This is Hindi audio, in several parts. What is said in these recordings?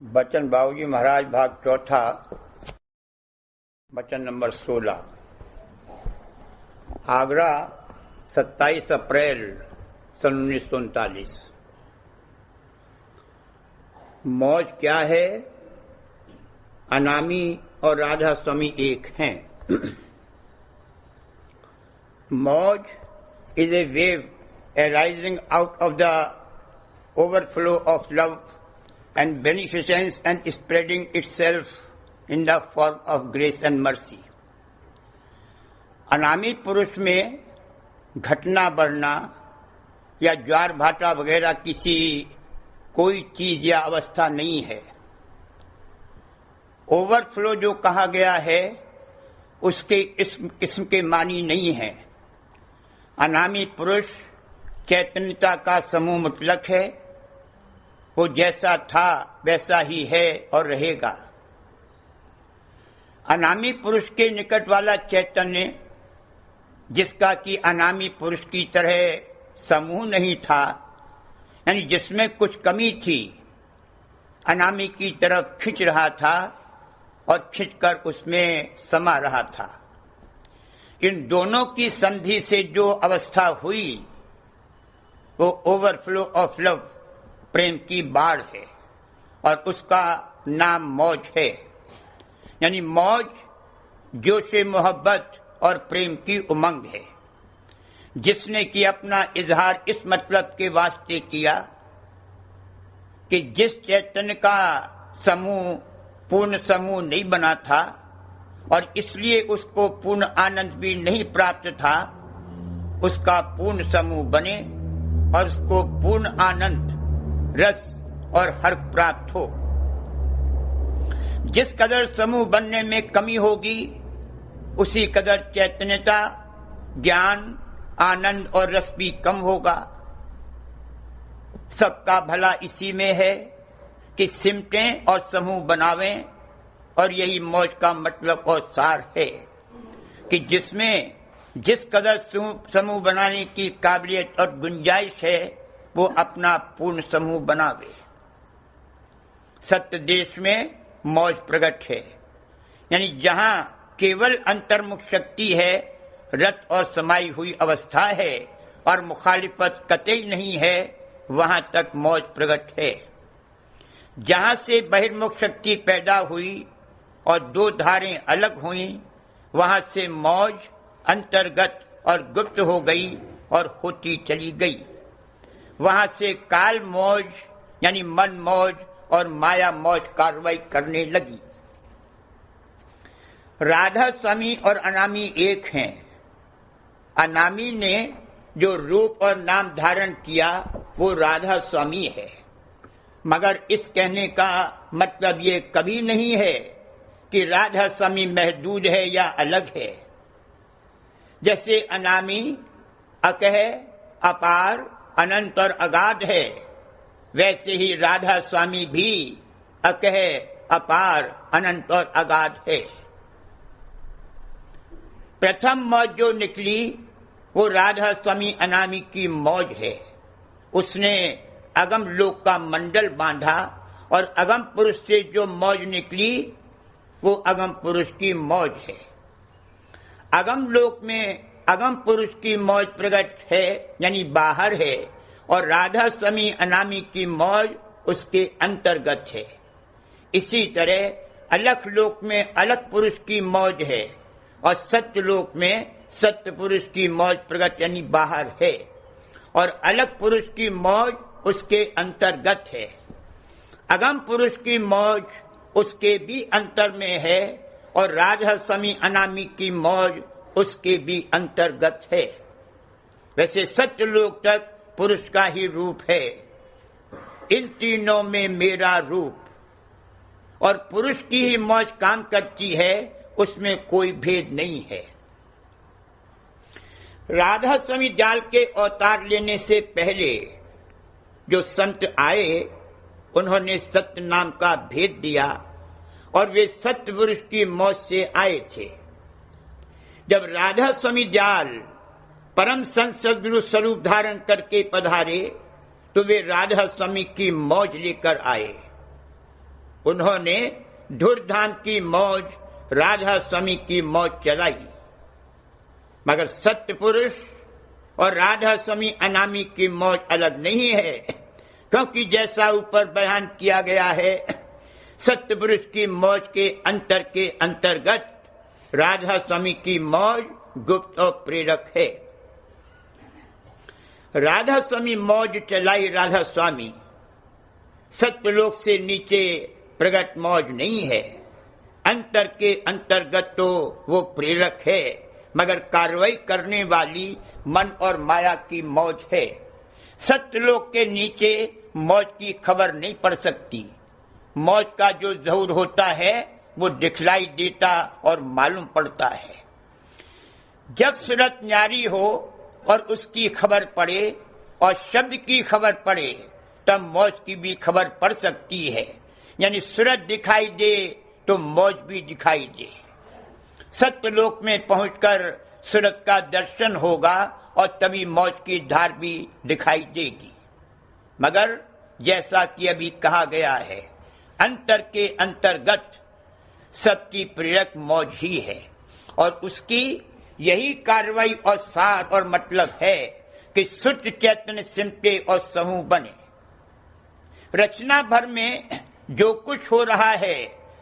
बचन बाबूजी महाराज भाग चौथा वचन नंबर 16। आगरा 27 अप्रैल सन 1939। मौज क्या है? अनामी और राधा स्वामी एक हैं। मौज is a wave arising out of the overflow of love and beneficence and spreading itself in the form of grace and mercy। अनामी पुरुष में घटना बढ़ना या ज्वार भाटा वगैरह किसी कोई चीज या अवस्था नहीं है। ओवरफ्लो जो कहा गया है उसके इस किस्म के मानी नहीं है। अनामी पुरुष चैतन्यता का समूह मुतलक है। वो जैसा था वैसा ही है और रहेगा। अनामी पुरुष के निकट वाला चैतन्य, जिसका कि अनामी पुरुष की तरह समूह नहीं था, यानी जिसमें कुछ कमी थी, अनामी की तरफ खिंच रहा था और खिंचकर उसमें समा रहा था। इन दोनों की संधि से जो अवस्था हुई वो ओवरफ्लो ऑफ लव, प्रेम की बाढ़ है और उसका नाम मौज है। यानी मौज जोशे मोहब्बत और प्रेम की उमंग है, जिसने कि अपना इजहार इस मतलब के वास्ते किया कि जिस चैतन्य का समूह पूर्ण समूह नहीं बना था और इसलिए उसको पूर्ण आनंद भी नहीं प्राप्त था, उसका पूर्ण समूह बने और उसको पूर्ण आनंद, रस और हर्ष प्राप्त हो। जिस कदर समूह बनने में कमी होगी उसी कदर चैतन्यता, ज्ञान, आनंद और रस भी कम होगा। सबका भला इसी में है कि सिमटें और समूह बनावें, और यही मौज का मतलब और सार है कि जिसमें जिस कदर समूह बनाने की काबिलियत और गुंजाइश है वो अपना पूर्ण समूह बनावे। सत्य देश में मौज प्रकट है, यानी जहां केवल अंतर्मुख शक्ति है, रत और समाई हुई अवस्था है और मुखालिफत कतई नहीं है, वहां तक मौज प्रकट है। जहां से बहिर्मुख शक्ति पैदा हुई और दो धारें अलग हुई, वहां से मौज अंतर्गत और गुप्त हो गई और होती चली गई। वहां से काल मौज यानी मन मौज और माया मौज कार्रवाई करने लगी। राधा स्वामी और अनामी एक हैं। अनामी ने जो रूप और नाम धारण किया वो राधा स्वामी है, मगर इस कहने का मतलब ये कभी नहीं है कि राधा स्वामी महदूद है या अलग है। जैसे अनामी अकह, अपार, अनंत और अगाध है, वैसे ही राधा स्वामी भी अकह, अपार, अनंत और अगाध है। प्रथम मौज जो निकली वो राधा स्वामी अनामी की मौज है। उसने अगम लोक का मंडल बांधा और अगम पुरुष से जो मौज निकली वो अगम पुरुष की मौज है। अगम लोक में अगम पुरुष की मौज प्रकट है, यानी बाहर है, और राधा स्वामी अनामी की मौज उसके अंतर्गत है। इसी तरह अलख लोक में अलग पुरुष की मौज है और सत्य लोक में सत्य पुरुष की मौज प्रकट यानी बाहर है, और अलग पुरुष की मौज उसके अंतर्गत है। अगम पुरुष की मौज उसके भी अंतर में है और राधा स्वामी अनामी की मौज उसके भी अंतर्गत है। वैसे सत्य लोक तक पुरुष का ही रूप है। इन तीनों में मेरा रूप, और पुरुष की ही मौज काम करती है, उसमें कोई भेद नहीं है। राधा स्वामी जाल के अवतार लेने से पहले जो संत आए उन्होंने सत्य नाम का भेद दिया और वे सत्य पुरुष की मौज से आए थे। जब राधा स्वामी जाल परम संत सद्गुरु स्वरूप धारण करके पधारे तो वे राधा स्वामी की मौज लेकर आए। उन्होंने धूर्धाम की मौज, राधा स्वामी की मौज चलाई। मगर सत्य पुरुष और राधा स्वामी अनामी की मौज अलग नहीं है, क्योंकि जैसा ऊपर बयान किया गया है, सत्य पुरुष की मौज के अंतर्गत राधा स्वामी की मौज गुप्त और प्रेरक है। राधा स्वामी मौज चलाई राधा स्वामी, सत्यलोक से नीचे प्रगट मौज नहीं है। अंतर के अंतर्गत तो वो प्रेरक है, मगर कार्रवाई करने वाली मन और माया की मौज है। सत्यलोक के नीचे मौज की खबर नहीं पड़ सकती। मौज का जो ज़हूर होता है वो दिखलाई देता और मालूम पड़ता है। जब सूरत न्यारी हो और उसकी खबर पड़े और शब्द की खबर पड़े, तब मौज की भी खबर पड़ सकती है। यानी सूरत दिखाई दे तो मौज भी दिखाई दे। सत्यलोक में पहुंचकर सूरत का दर्शन होगा और तभी मौज की धार भी दिखाई देगी। मगर जैसा कि अभी कहा गया है, अंतर के अंतर्गत सत्य प्रेरक मौज ही है, और उसकी यही कार्रवाई और सार और मतलब है कि शुद्ध चैतन्य सिमटे और समूह बने। रचना भर में जो कुछ हो रहा है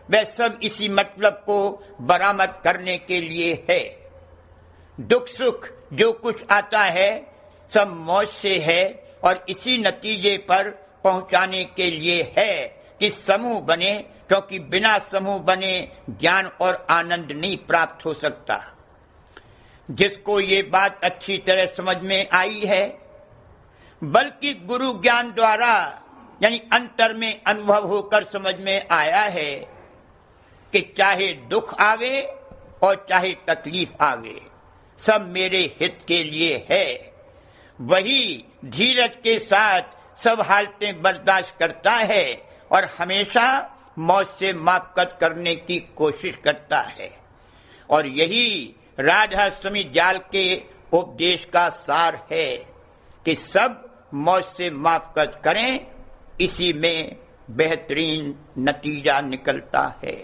वह सब इसी मतलब को बरामद करने के लिए है। दुख सुख जो कुछ आता है सब मौज से है और इसी नतीजे पर पहुंचाने के लिए है कि समूह बने, क्योंकि बिना समूह बने ज्ञान और आनंद नहीं प्राप्त हो सकता। जिसको ये बात अच्छी तरह समझ में आई है, बल्कि गुरु ज्ञान द्वारा यानी अंतर में अनुभव होकर समझ में आया है कि चाहे दुख आवे और चाहे तकलीफ आवे, सब मेरे हित के लिए है। वही धीरज के साथ सब हालतें बर्दाश्त करता है और हमेशा मौज से मापकत करने की कोशिश करता है। और यही राधाष्टमी जाल के उपदेश का सार है कि सब मौज से मापकत करें, इसी में बेहतरीन नतीजा निकलता है।